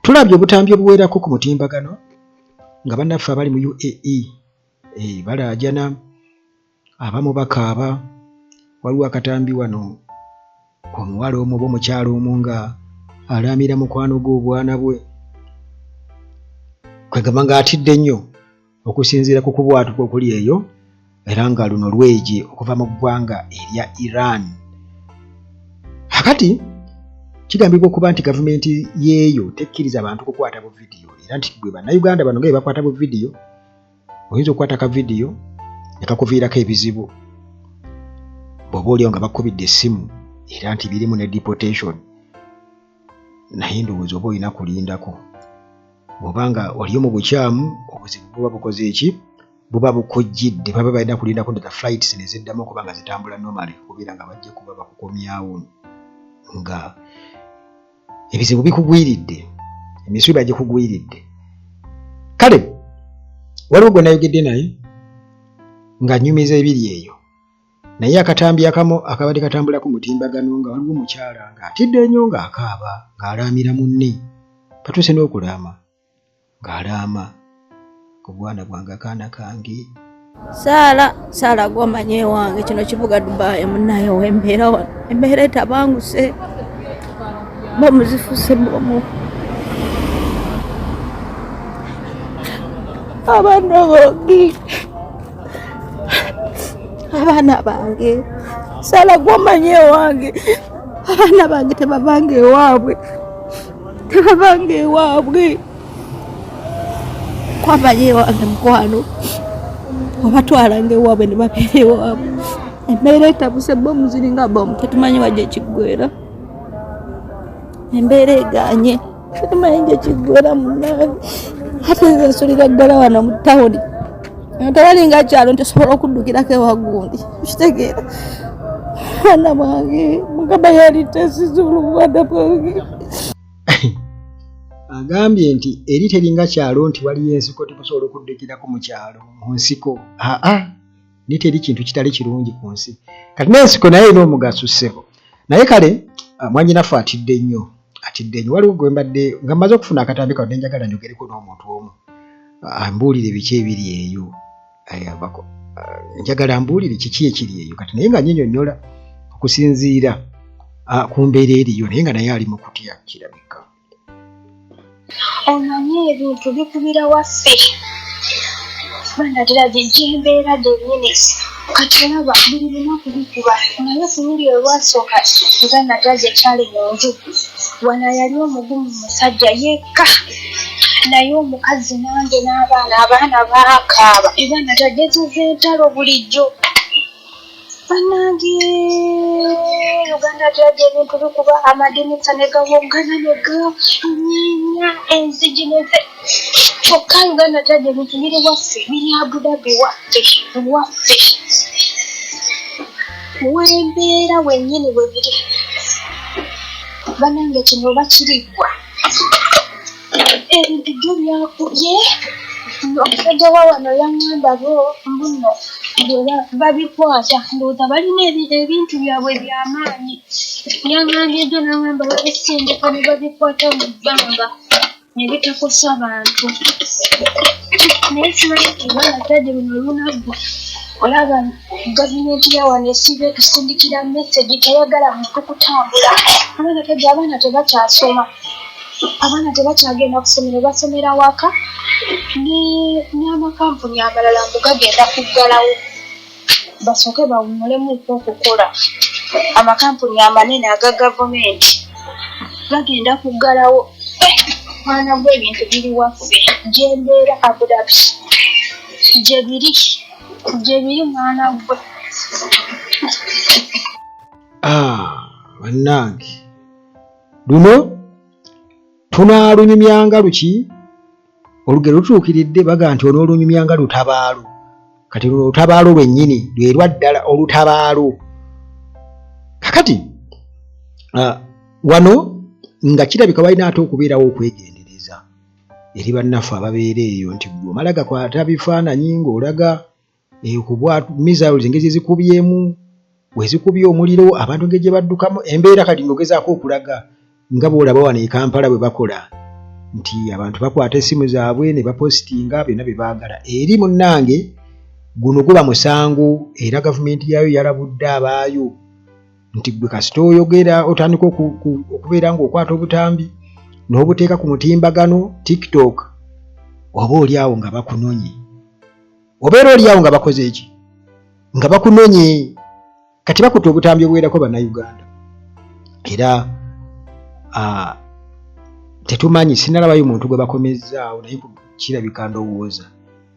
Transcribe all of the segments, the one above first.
Tulabye obutambi obuwerako ku mutimbagano nga bannaffe abali mu UAE balaajana, abamu bakaaba. Waliwo akatambi wano omuwala omu oba omukyala omu nga alaamira mukwano gwe obwana bwe, kwegamba ng'atidde nnyo okusinziira ku kubwatuka okuli eyo, era nga luno lweje okuva mu ggwanga erya Iran. Kakati kigambibwa okuba nti gavumenti yeeyo tekkiriza abantu kukwata bu vidiyo, era nti bwe bannayuganda bano nga bwe bakwata bu vidiyo, oyinza okukwata ka vidiyo ne kakuviirako ebizibu bw'oba oliyo nga bakubidde essimu, era nti birimu ne deportation. Naye ndowooza oba olina kulindako. Bw'oba nga oliyo mu bukyamu, obuzibu buba bukoze eki? Buba bukujjidde, baba balina kulindako nti flights ne ziddamu okuba nga zitambula normally, kubeera nga bajja kuba bakukomyawo nga ebizibu bikugwiridde, emisiba gikugwiridde. Kale waliwo gwe nayogedde naye nga nnyumiza ebiri eyo, naye akatambi akamu akabadde katambula ku mutimbagano nga waliwo omukyala ng'atidde nnyo ng'akaaba ng'alaamira munne, patuuse n'okulaama ng'alaama ku bwana bwange akaana kange. Saala gw'omanye wange kino kibuga Dubai munnaye w'embeera wano, embeera etabanguse bo muzifuse bomu abaana bange. Saala gw'omanye wange, abaana bange tebavanga ewaabwe, kwamanye wange mukwano obatwalanga ewaabwe ne babeera ewaabwe. Embeera etabuse bomu ziringa bomu, tetumanyi wajja ekiggwera. Embeera eganye, tetumanyi gye kiggwera munnange. Ate nze nsulira ddala wano mu tawuni, tewalinga kyalo ntosobola okuddukirako ewa gundi, kitegeera. Abaana bange Mukama yalitesiza olubwana bwange. Agambye nti eri teringa kyalo nti waliyo ensiko tetusobola okuddukirako mu kyalo mu nsiko. Ni teri kintu kitali kirungi ku nsi. Kati n'ensiko naye erina omugaso ssebo. Naye kale mwannyinaffe atidde nnyo. Waliwo gwe mbadde nga mmaze okufuna akatambi kawo nenjagala njogereko n'omuntu omu ambuulire biki ebiri eyo. Njagala ambuulire kiki ekiri eyo kati naye nga nnyinnyonnyola okusinziira ku mbeera eriyo, naye nga naye ali mu kutya kirabika. Omanyi ebintu bikubira waffe banatera gyembeera gyennyini kati olaba buli lunaku bikuba. Naye fululi olwasooka Uganda gyekyali mu nju wana yali omugumu musajja yekka, naye omukazi nange n'abaana baakaaba Uganda tagezuza entalo bulijjo. Bannange Uganda gyali ebintu bikuba, amadinisa ne gawongana ne ganyinya enzigi neze kyokka Uganda gyali ebintu biri waffe, biri Abu Dhabi waffe wembeera wennyini bwe biri. Bannange kino bakiriggwa ebintu byo byakubye. Omusajja wa wano yaŋŋamba mbuno babikwata ndowooza balina ebintu byabwe by'amaanyi. Yaŋŋambye gyo n'aŋŋamba babisindika ne babikwata mu bbanga ne bitakosa bantu. Naye simanyi Uganda bino olunaggwa olaba gavumenti ya wano esiba etusindikira mesegi teyagala muntu kutambula. Abaana tebakyasoma, abaana tebakyagenda ku ssomero, basomera waka. N'amakampuni amalala mbu gagenda kuggalawo basooke bawummulemu okukola. Amakampuni amanene aga gavumenti bagenda kuggalawo. Mwana gw'ebintu biri waffe gyembeera Abu Dhabi gye biri mwana gwe. Bannange luno tunaalunyumyanga luki? Olugero lutuukiridde baga nti onoolunyumyanga lutabaalo. Kati luno olutabaalo lwennyini lwerwa ddala olutabaalo. Kakati wano nga kirabika walina ate okubeerawo okwegendereza eri bannaffe ababeera eyo nti omala gakwata bifaananyi ng'olaga missiles engeri ezikubyemu, wezikubye omuliro abantu engeri gye baddukamu, embeera kati ng'ogezaako okulaga nga bw'olaba wano e Kampala bwe bakola nti abantu bakwata essimu zaabwe ne bapostinga byonna bye baagala. Eri munnange guno guba musango era gavumenti yaayo yalabudde abaayo nti gwe kasita oyogera otandika okubeera ng'okwata obutambi n'obuteeka ku mutimbagano TikTok, oba oli awo nga bakunonye, obeera oli awo nga bakoze eki, nga bakunonye, kati bakuta obutambi obuwerako bannayuganda. Era tetumanyi, sinalabayo muntu gwe bakomezzaawo, naye kirabika ndowooza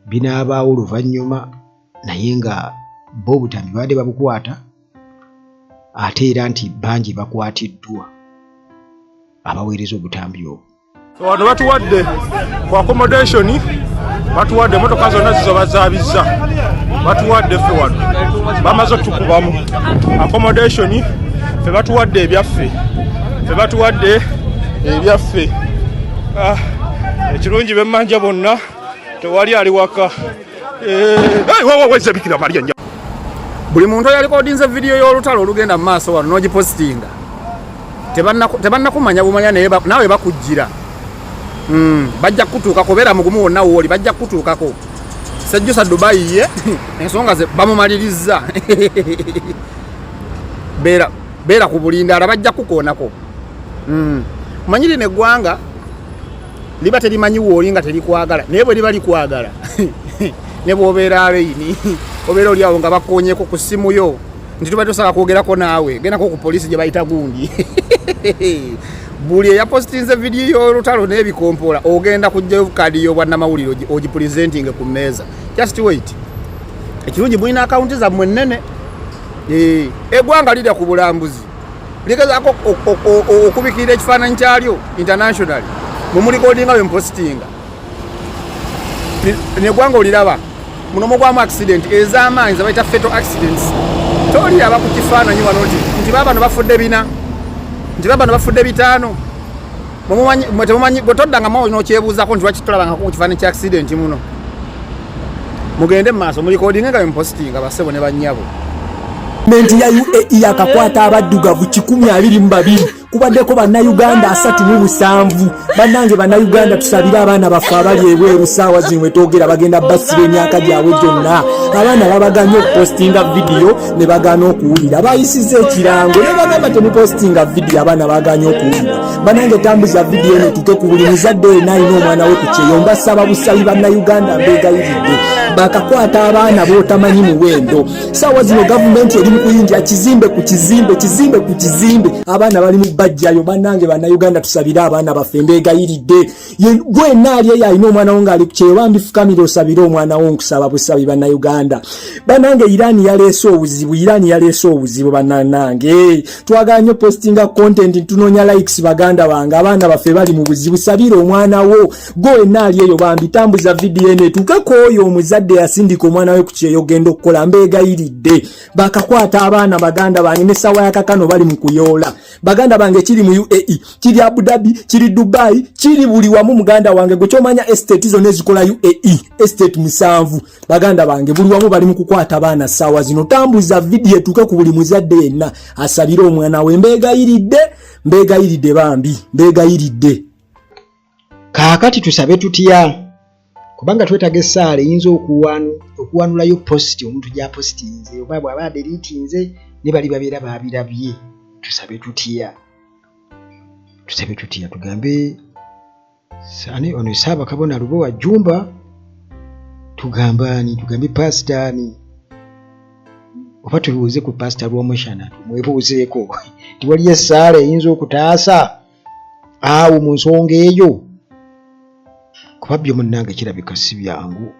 binaabaawo oluvannyuma, naye nga bo obutambi babadde babukwata, ate era nti bangi bakwatiddwa abaweereza obutambi obwo. So wano batuwadde ku accommodation, batuwadde motoka zonna zizo bazaabizza, batuwadde ffe wano bamaze otukubamu accommodation, ffe batuwadde ebyaffe, ffe batuwadde ebyaffe. Ekirungi bemmanja bonna, tewali ali waka. Wezebikira Maria nnyo. Buli muntu yalikodinze video y'olutalo olugenda mu maaso wano n'ogipostinga, tebannakumanya bumanya nawe bakujjira. Bajja kutuukako, beera mugumu wonna wooli, bajja kutuukako. Sejjusa Dubai ye ensonga ze bamumaliriza. Beera ku bulindaala, bajja kukoonako. Manyiri neggwanga liba terimanyi wooli nga terikwagala, naye bwe liba likwagala ne bw'obeera abeeyini, obeera oli awo nga bakoonyeko ku ssimu yo nti tuba tosala kwogerako naawe, gendako ku poliisi gye bayita gundi. Buli eyapositinze vidiyo y'olutalo n'ebikompoola ogenda kujjayo kaadi y'obwannamawulire ogipulizentinge ku mmeeza. Just wait. Ekirungi mulina akawunti zammwe nnene. Eggwanga lirya ku bulambuzi ligezaako okubikirira ekifaananyi kyalyo internationally mumulikodinga bwe mupositinga, neggwanga oliraba muno mugwamu accident ez'amaanyi zebayita fatal accidents. Toliraba ku kifaananyi wano nti babano bafudde 4, nti babano bafudde 5. Temumanyi bwe toddanga mawo n'okyebuuzako nti lwaki tolabangako ku kifaananyi kya accident muno. Mugende mu maaso mulikodinga nga bwe mupositinga bassebo ne bannyabo. Gavumenti ya UAE yakakwata abaddugavu 122 kubaddeko bannayuganda 37. Bannange bannayuganda tusabire abaana baffe abali ebweru ssaawa zino twogera bagenda basira emyaka gyabwe gyonna. Abaana babaganya okupostinga vidiyo ne bagaana okuwulira, bayisiza ekirango ne bagamba temupostinga vidiyo, abaana baganya okuwulira. Bannange tambuza vidiyo netuke ku buli muzadde yenna alina omwana we ku kyeyo, mbasaba busabi bannayuganda mbeegayiridde bakakwata abaana b'otamanyi muwendo. Ssaawa zino gavumenti eri mu kuyinja kizimbe ku kizimbe, kizimbe ku kizimbe, abaana bali mu bajjayo. Bannange bannayuganda tusabire abaana baffe mbeegayiridde. Gwenna ali eyo alina omwana wo ng'ali ku kyeyo, bambifukamire osabire omwana wo, nkusaba busabi bannayuganda. Bannange Irani yaleese obuzibu, bannange twagala nnyo postinga content tunoonya likes. Baganda bange abaana baffe bali mu buzibu, sabire omwana wo. Gwenna ali eyo bambi tambuza vidiyo eno etuukeko oyo omuzadde yasindika omwana we ku kyeyo genda okukola, mbeegayiridde. Bakakwata abaana baganda bange ne ssaawa yakakano bali mu kuyoola. Baganda bange kiri mu UAE, kiri Abu Dhabi, kiri Dubai, kiri buli wamu. Muganda wange gwe kyomanya estate zonna ezikola UAE estate 7. Baganda bange buli wamu bali mu kukwata abaana ssaawa zino. Tambuza vidiyo etuuke ku buli muzadde yenna asabire omwana we, mbeegayiridde bambi, mbeegayiridde. Kaakati tusabe tutya, kubanga twetaaga essaala eyinza okuwanulayo posti omuntu gy'apostinze oba bw'aba delitinze ne bali babeera babirabye. Tusabe tutya tugambe sani ono Ssaabakabona Lubowa Jjumba, tugambe pasitaani, oba tubuuze ku pasita Lwomushana tumwebuuzeeko tiwali essaala eyinza okutaasa awo mu nsonga eyo, kuba byo munnange kirabika si byangu.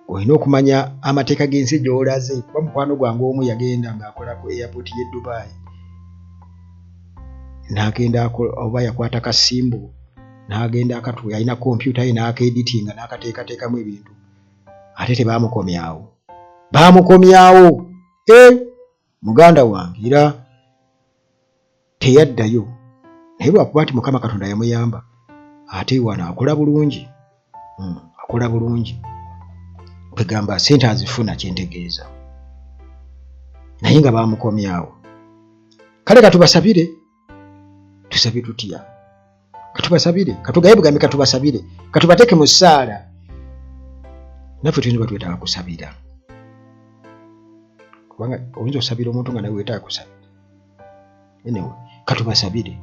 Olina okumanya amateeka g'ensi gy'olaze, kuba mukwano gwange omu yagenda ng'akola ku airport y'e Dubai, n'agenda oba yakwata kasimbu n'agenda akatuwe, alina kompyuta ye n'akaeditinga n'akateekateekamu ebintu, ate tebaamukomyawo. Muganda wange era teyaddayo, naye lwakuba nti Mukama Katonda yamuyamba, ate wano akola bulungi. Kwegamba sente azifuna kyentegeeza, naye nga baamukomyawo. Kale katubasabire, tusabe tutya katubasabire katugaye bugambi katubasabire katubateke mu ssaala naffe tuyinza batwetaaga kusabira kubanga oyinza osabira omuntu nga nawe wetaaga kusabira anyway katubasabire